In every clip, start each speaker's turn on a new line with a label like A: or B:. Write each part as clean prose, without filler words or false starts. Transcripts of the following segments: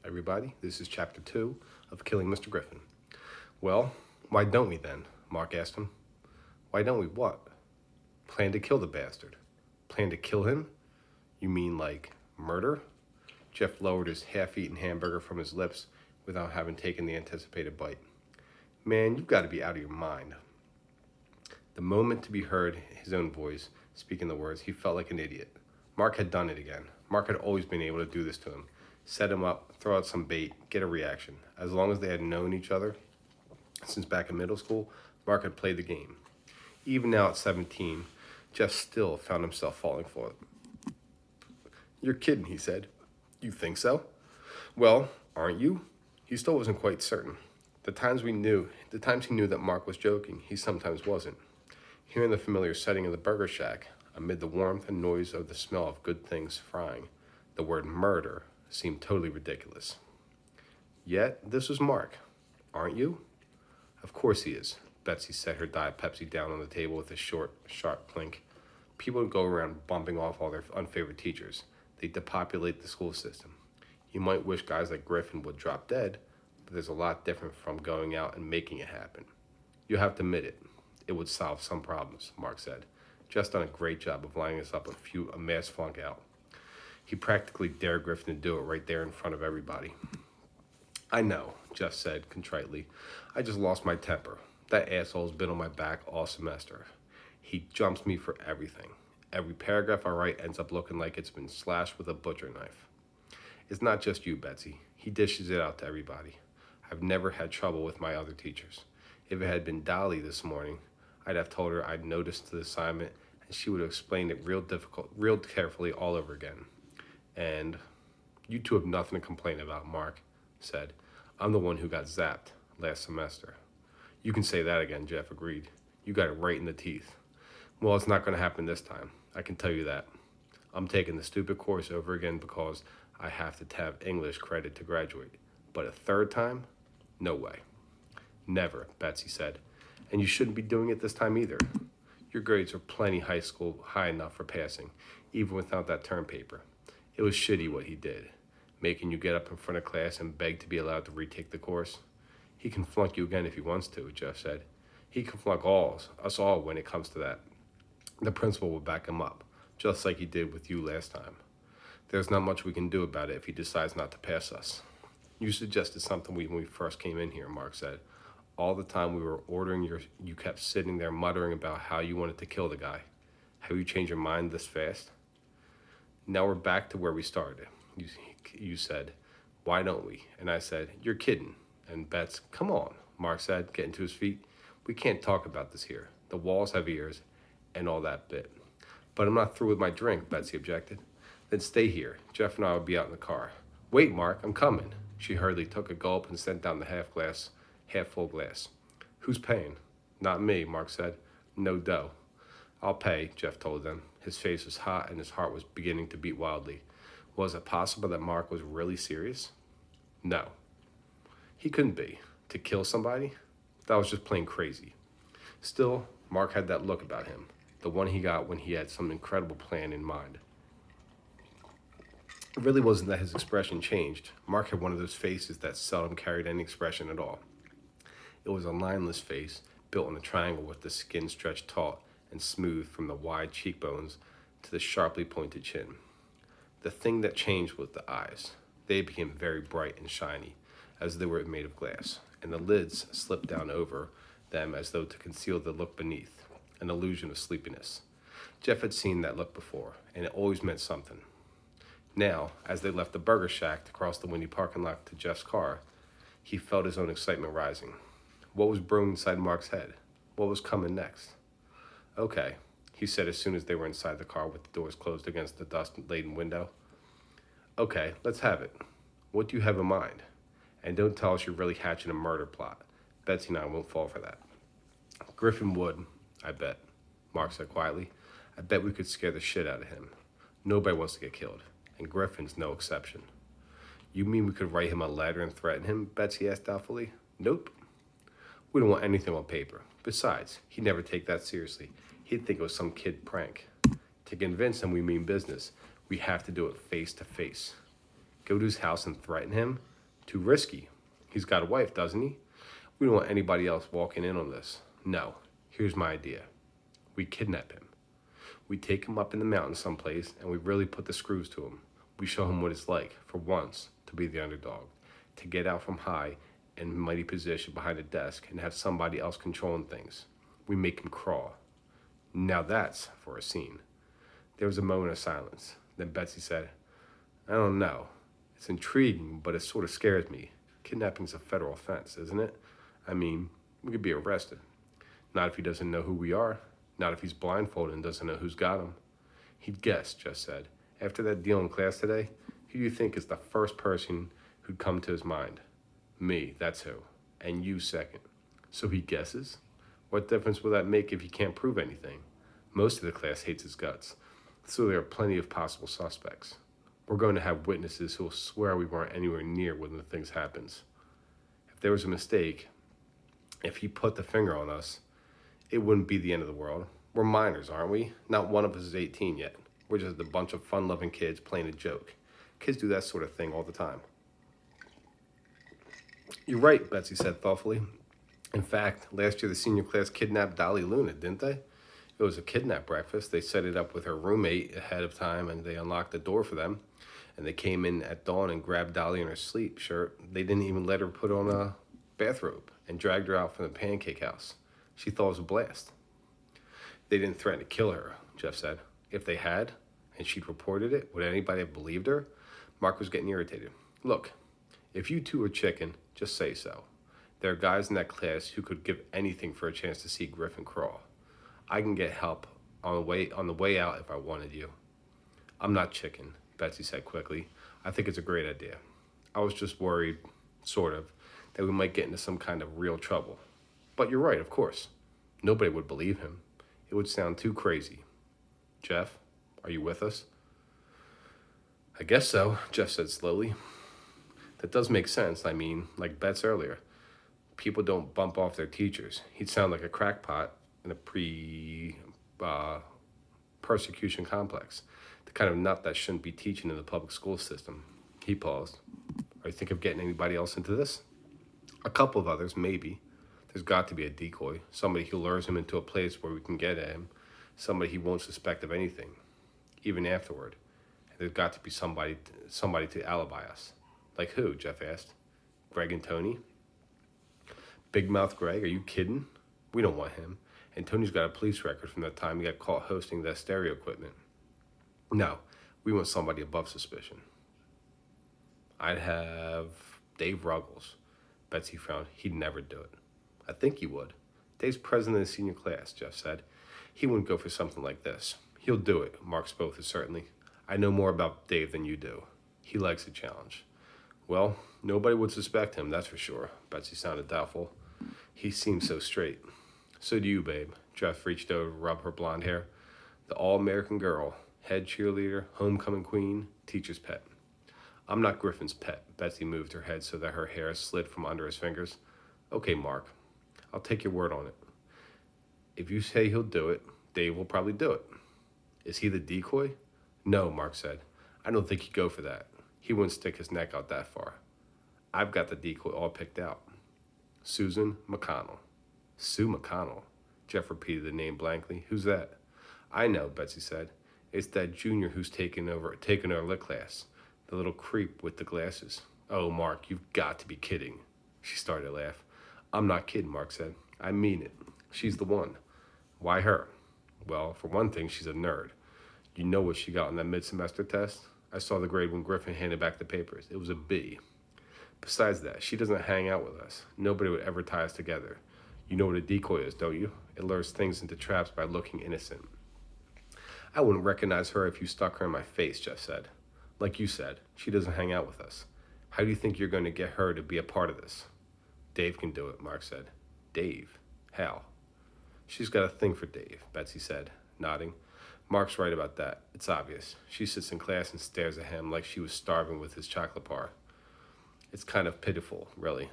A: everybody. This is chapter 2 of Killing Mr. Griffin. Well, why don't we then? Mark asked him. Why don't we what? Plan to kill the bastard. Plan to kill him? You mean like murder? Jeff lowered his half-eaten hamburger from his lips without having taken the anticipated bite. Man, you've got to be out of your mind. The moment to be heard his own voice speaking the words, he felt like an idiot. Mark had done it again. Mark had always been able to do this to him. Set him up, throw out some bait, get a reaction. As long as they had known each other since back in middle school, Mark had played the game. Even now at 17, Jeff still found himself falling for it. You're kidding, he said. You think so? Well, aren't you? He still wasn't quite certain. The times he knew that Mark was joking, he sometimes wasn't. Here in the familiar setting of the burger shack, amid the warmth and noise of the smell of good things frying, the word murder seemed totally ridiculous. Yet, this was Mark. Aren't you? Of course he is. Betsy set her Diet Pepsi down on the table with a short, sharp clink. People would go around bumping off all their unfavorite teachers. They depopulate the school system. You might wish guys like Griffin would drop dead, but there's a lot different from going out and making it happen. You have to admit it. It would solve some problems, Mark said. Just done a great job of lining us up a mass flunk out. He practically dared Griffin to do it right there in front of everybody. I know, Jeff said contritely. I just lost my temper. That asshole's been on my back all semester. He jumps me for everything. Every paragraph I write ends up looking like it's been slashed with a butcher knife. It's not just you, Betsy. He dishes it out to everybody. I've never had trouble with my other teachers. If it had been Dolly this morning, I'd have told her I'd noticed the assignment and she would have explained it real carefully all over again. And you two have nothing to complain about, Mark said. I'm the one who got zapped last semester. You can say that again, Jeff agreed. You got it right in the teeth. Well, it's not going to happen this time. I can tell you that. I'm taking the stupid course over again because I have to have English credit to graduate. But a third time? No way. Never, Betsy said. And you shouldn't be doing it this time either. Your grades are plenty high enough for passing, even without that term paper. It was shitty what he did, making you get up in front of class and beg to be allowed to retake the course. He can flunk you again if he wants to, Jeff said. He can flunk us all when it comes to that. The principal will back him up, just like he did with you last time. There's not much we can do about it if he decides not to pass us. You suggested something when we first came in here, Mark said. All the time we were ordering you kept sitting there muttering about how you wanted to kill the guy. Have you changed your mind this fast? Now we're back to where we started. You said, why don't we? And I said, you're kidding. And Bets, come on, Mark said, getting to his feet. We can't talk about this here. The walls have ears and all that bit. But I'm not through with my drink, Betsy objected. Then stay here. Jeff and I will be out in the car. Wait, Mark, I'm coming. She hurriedly took a gulp and sent down the half-full glass. Who's paying? Not me, Mark said. No dough. I'll pay, Jeff told them. His face was hot and his heart was beginning to beat wildly. Was it possible that Mark was really serious? No. He couldn't be. To kill somebody? That was just plain crazy. Still, Mark had that look about him, the one he got when he had some incredible plan in mind. It really wasn't that his expression changed. Mark had one of those faces that seldom carried any expression at all. It was a lineless face, built in a triangle with the skin stretched taut and smooth from the wide cheekbones to the sharply pointed chin. The thing that changed was the eyes. They became very bright and shiny, as they were made of glass, and the lids slipped down over them as though to conceal the look beneath, an illusion of sleepiness. Jeff had seen that look before, and it always meant something. Now, as they left the burger shack to cross the windy parking lot to Jeff's car, he felt his own excitement rising. What was brewing inside Mark's head? What was coming next? Okay, he said as soon as they were inside the car with the doors closed against the dust-laden window. Okay, let's have it. What do you have in mind? And don't tell us you're really hatching a murder plot. Betsy and I won't fall for that. Griffin would, I bet, Mark said quietly. I bet we could scare the shit out of him. Nobody wants to get killed, and Griffin's no exception. You mean we could write him a letter and threaten him? Betsy asked doubtfully. Nope. We don't want anything on paper. Besides, he'd never take that seriously. He'd think it was some kid prank. To convince him we mean business, we have to do it face to face. Go to his house and threaten him? Too risky. He's got a wife, doesn't he? We don't want anybody else walking in on this. No. Here's my idea. We kidnap him. We take him up in the mountains someplace, and we really put the screws to him. We show him what it's like, for once, to be the underdog, to get out from high and mighty position behind a desk and have somebody else controlling things. We make him crawl. Now that's for a scene. There was a moment of silence. Then Betsy said, I don't know. It's intriguing, but it sort of scares me. Kidnapping's a federal offense, isn't it? I mean, we could be arrested. Not if he doesn't know who we are. Not if he's blindfolded and doesn't know who's got him. He'd guess, Jeff said. After that deal in class today, who do you think is the first person who'd come to his mind? Me, that's who. And you second. So he guesses? What difference will that make if he can't prove anything? Most of the class hates his guts, so there are plenty of possible suspects. We're going to have witnesses who will swear we weren't anywhere near when the thing happens. If there was a mistake, if he put the finger on us, it wouldn't be the end of the world. We're minors, aren't we? Not one of us is 18 yet. We're just a bunch of fun-loving kids playing a joke. Kids do that sort of thing all the time. You're right, Betsy said thoughtfully. In fact, last year the senior class kidnapped Dolly Luna, didn't they? It was a kidnap breakfast. They set it up with her roommate ahead of time, and they unlocked the door for them. And they came in at dawn and grabbed Dolly in her sleep shirt. They didn't even let her put on a bathrobe and dragged her out from the pancake house. She thought it was a blast. They didn't threaten to kill her, Jeff said. If they had, and she'd reported it, would anybody have believed her? Mark was getting irritated. Look, if you two are chicken, just say so. There are guys in that class who could give anything for a chance to see Griffin crawl. I can get help on the way out if I wanted you. I'm not chicken, Betsy said quickly. I think it's a great idea. I was just worried, sort of, that we might get into some kind of real trouble. But you're right, of course. Nobody would believe him. It would sound too crazy. Jeff, are you with us? I guess so, Jeff said slowly. That does make sense. I mean, like Bet's earlier. People don't bump off their teachers. He'd sound like a crackpot in a persecution complex. The kind of nut that shouldn't be teaching in the public school system. He paused. Are you thinking of getting anybody else into this? A couple of others, maybe. There's got to be a decoy. Somebody who lures him into a place where we can get at him. Somebody he won't suspect of anything, even afterward. And there's got to be somebody to alibi us. Like who? Jeff asked. Greg and Tony? Big Mouth Greg? Are you kidding? We don't want him. And Tony's got a police record from the time he got caught hosting that stereo equipment. No, we want somebody above suspicion. I'd have Dave Ruggles. Betsy frowned. He'd never do it. I think he would. Dave's president of the senior class, Jeff said. He wouldn't go for something like this. He'll do it, Mark spoke with certainty. I know more about Dave than you do. He likes a challenge. Well, nobody would suspect him, that's for sure. Betsy sounded doubtful. He seemed so straight. So do you, babe. Jeff reached over to rub her blonde hair. The all-American girl, head cheerleader, homecoming queen, teacher's pet. I'm not Griffin's pet. Betsy moved her head so that her hair slid from under his fingers. Okay, Mark. I'll take your word on it. If you say he'll do it, Dave will probably do it. Is he the decoy? No, Mark said. I don't think he'd go for that. He wouldn't stick his neck out that far. I've got the decoy all picked out. Susan McConnell. Sue McConnell. Jeff repeated the name blankly. Who's that? I know, Betsy said. It's that junior who's taken our lit class. The little creep with the glasses. Oh, Mark, you've got to be kidding. She started to laugh. I'm not kidding, Mark said. I mean it. She's the one. Why her? Well, for one thing, she's a nerd. You know what she got on that mid-semester test? I saw the grade when Griffin handed back the papers. It was a B. Besides that, she doesn't hang out with us. Nobody would ever tie us together. You know what a decoy is, don't you? It lures things into traps by looking innocent. I wouldn't recognize her if you stuck her in my face, Jeff said. Like you said, she doesn't hang out with us. How do you think you're going to get her to be a part of this? Dave can do it, Mark said. Dave? How? She's got a thing for Dave, Betsy said, nodding. Mark's right about that. It's obvious. She sits in class and stares at him like she was starving with his chocolate bar. It's kind of pitiful, really.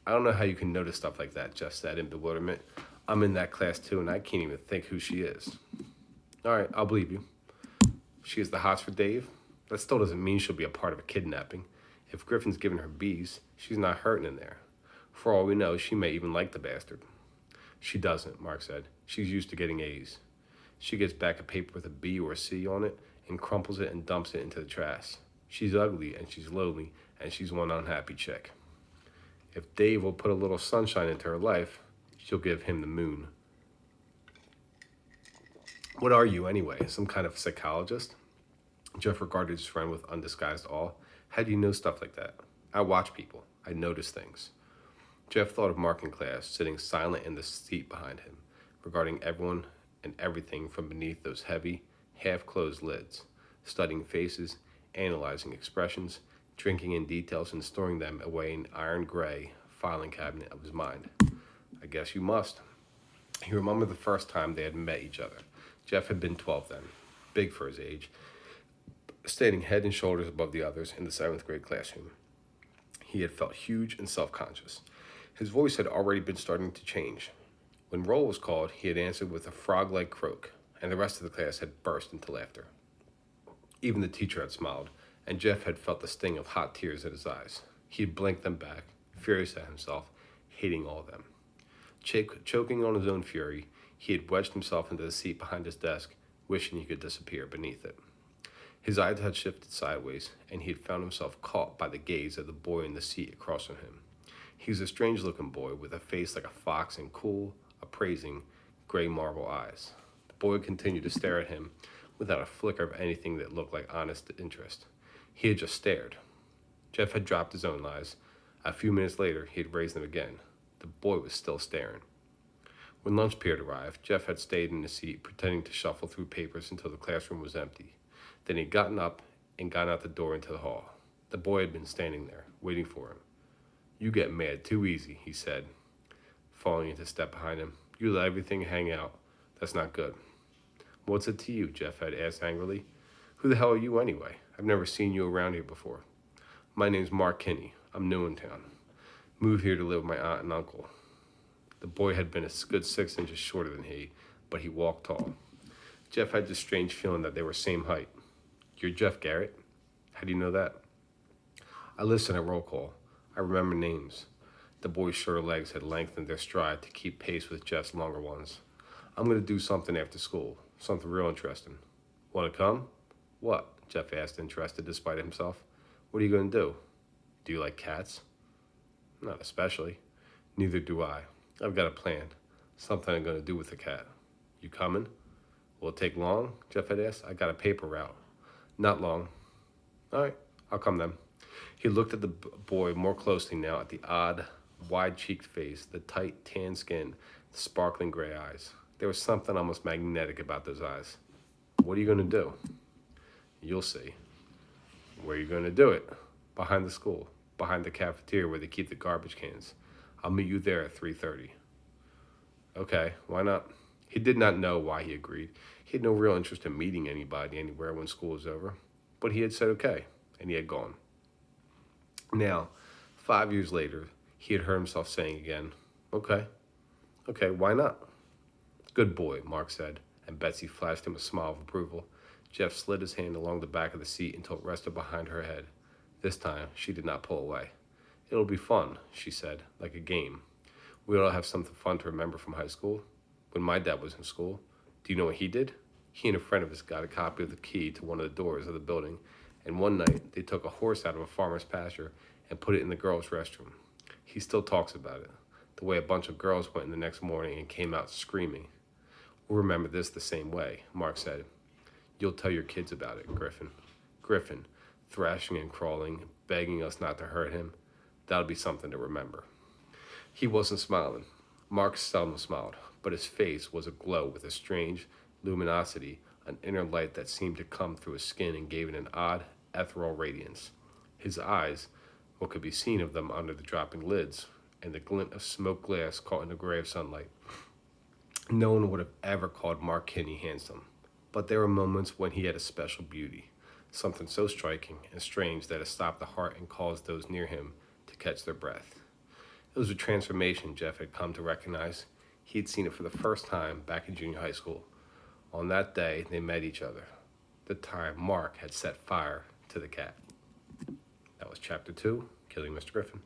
A: I don't know how you can notice stuff like that, Jeff said in bewilderment. I'm in that class too, and I can't even think who she is. All right, I'll believe you. She is the hots for Dave? That still doesn't mean she'll be a part of a kidnapping. If Griffin's giving her B's, she's not hurting in there. For all we know, she may even like the bastard. She doesn't, Mark said. She's used to getting A's. She gets back a paper with a B or a C on it and crumples it and dumps it into the trash. She's ugly and she's lonely and she's one unhappy chick. If Dave will put a little sunshine into her life, she'll give him the moon. What are you, anyway? Some kind of psychologist? Jeff regarded his friend with undisguised awe. How do you know stuff like that? I watch people. I notice things. Jeff thought of Mark in class, sitting silent in the seat behind him, regarding everyone and everything from beneath those heavy, half-closed lids, studying faces, analyzing expressions, drinking in details and storing them away in iron gray filing cabinet of his mind. I guess you must. He remembered the first time they had met each other. Jeff had been 12 then, big for his age, standing head and shoulders above the others in the 7th grade classroom. He had felt huge and self-conscious. His voice had already been starting to change. When roll was called, he had answered with a frog-like croak, and the rest of the class had burst into laughter. Even the teacher had smiled, and Jeff had felt the sting of hot tears at his eyes. He had blinked them back, furious at himself, hating all of them. Choking on his own fury, he had wedged himself into the seat behind his desk, wishing he could disappear beneath it. His eyes had shifted sideways, and he had found himself caught by the gaze of the boy in the seat across from him. He was a strange-looking boy with a face like a fox and cool, appraising, gray marble eyes. The boy continued to stare at him without a flicker of anything that looked like honest interest. He had just stared. Jeff had dropped his own eyes. A few minutes later, he had raised them again. The boy was still staring. When lunch period arrived, Jeff had stayed in his seat, pretending to shuffle through papers until the classroom was empty. Then he'd gotten up and gone out the door into the hall. The boy had been standing there, waiting for him. You get mad too easy, he said, falling into step behind him. You let everything hang out. That's not good. What's it to you? Jeff had asked angrily. Who the hell are you anyway? I've never seen you around here before. My name's Mark Kinney. I'm new in town. Moved here to live with my aunt and uncle. The boy had been a good 6 inches shorter than he, but he walked tall. Jeff had this strange feeling that they were same height. You're Jeff Garrett? How do you know that? I listened at roll call. I remember names. The boy's shorter legs had lengthened their stride to keep pace with Jeff's longer ones. I'm going to do something after school, something real interesting. Want to come? What? Jeff asked, interested despite himself. What are you going to do? Do you like cats? Not especially. Neither do I. I've got a plan. Something I'm going to do with the cat. You coming? Will it take long? Jeff had asked. I got a paper route. Not long. All right, I'll come then. He looked at the boy more closely now, at the odd, wide-cheeked face, the tight, tan skin, the sparkling gray eyes. There was something almost magnetic about those eyes. What are you going to do? You'll see. Where are you going to do it? Behind the school, behind the cafeteria where they keep the garbage cans. I'll meet you there at 3:30. Okay, why not? He did not know why he agreed. He had no real interest in meeting anybody anywhere when school was over. But he had said okay, and he had gone. Now, 5 years later, he had heard himself saying again, okay, why not? Good boy, Mark said, and Betsy flashed him a smile of approval. Jeff slid his hand along the back of the seat until it rested behind her head. This time, she did not pull away. It'll be fun, she said, like a game. We all have something fun to remember from high school. When my dad was in school, do you know what he did? He and a friend of his got a copy of the key to one of the doors of the building, and one night they took a horse out of a farmer's pasture and put it in the girls' restroom. He still talks about it, the way a bunch of girls went in the next morning and came out screaming. We'll remember this the same way, Mark said. You'll tell your kids about it, Griffin. Griffin, thrashing and crawling, begging us not to hurt him. That'll be something to remember. He wasn't smiling. Mark seldom smiled, but his face was aglow with a strange luminosity, an inner light that seemed to come through his skin and gave it an odd, ethereal radiance. His eyes, what could be seen of them under the dropping lids, and the glint of smoked glass caught in the gray of sunlight. No one would have ever called Mark Kinney handsome, but there were moments when he had a special beauty, something so striking and strange that it stopped the heart and caused those near him to catch their breath. It was a transformation Jeff had come to recognize. He had seen it for the first time back in junior high school. On that day, they met each other. The time Mark had set fire to the cat. That was Chapter 2, Killing Mr. Griffin.